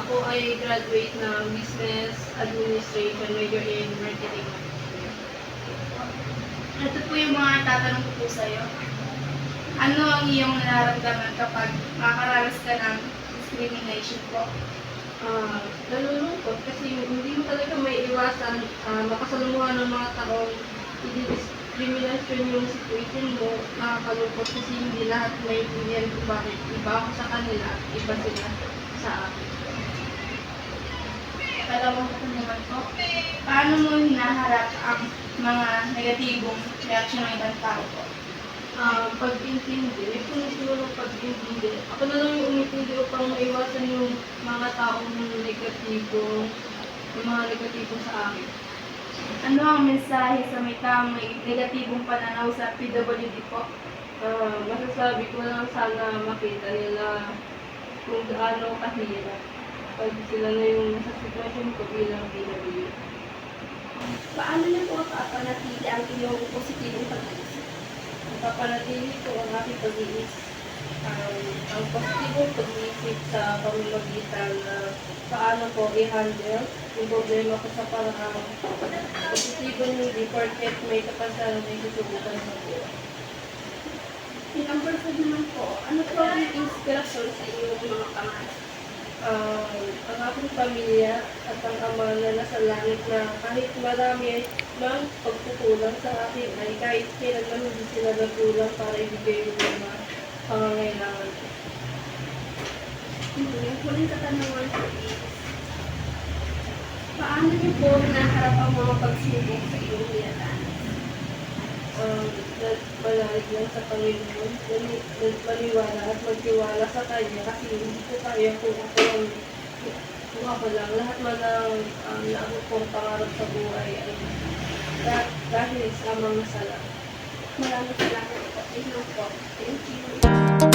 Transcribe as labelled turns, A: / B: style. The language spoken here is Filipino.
A: Ako ay graduate ng Business Administration, major in Marketing.
B: Ito po yung mga tatanong ko po sa'yo. Ano ang iyong nararamdaman kapag makakaranas ka ng discrimination po?
A: Nalulungkot kasi hindi mo talaga may iwasan makasalumuhan ng mga taong i-discrimination yung situation mo. Nakakalungkot kasi hindi lahat may opinion kung bakit iba ako sa kanila, iba sila sa akin.
B: Kalawang ko naman po, paano mo hinaharap ang mga negatibong reaksyon ng ibang tao po?
A: Pag-intindi, may punong pag-intindi. Ako na lang yung umintindi upang maiwasan yung mga taong negatibo, yung mga negatibo sa akin.
B: Ano ang mensahe sa may taong may negatibong pananaw sa PWD po?
A: Masasabi ko lang sana makita nila kung gaano kahirap pag sila na yung sa sitwasyon ko bilang PWD.
B: Paano niyo po papanatili ang iyong positibong pag-iisip?
A: Papanatili ko ang aking pag-iisip. Ang positibong pag-iisip sa pamamagitan na paano ko i-handle yung problema ko sa parang positibo hindi porket may kapansanan na isusubukan sa buhay.
B: Bilang person naman po, ano po ang inspirasyon sa iyong mga pangarap?
A: Ang aking pamilya at ang ama na nasa langit na kahit marami mang pagkukulang sa akin ay kahit kailan man hindi sila nagkulang para ibigay yung mga pangangailangan ko.
B: Yung huling katanungan po is, paano niyo po hinaharap ang mga pagsubok sa iyong nilalaman?
A: Malalig lang sa Panginoon, maniwala at magtiwala sa Kanya kasi hindi ko kaya kung ako lang. Lahat man ang naabot kong pangarap sa buhay ay dahil sa mga sala.
B: Maraming salamat po. Thank you.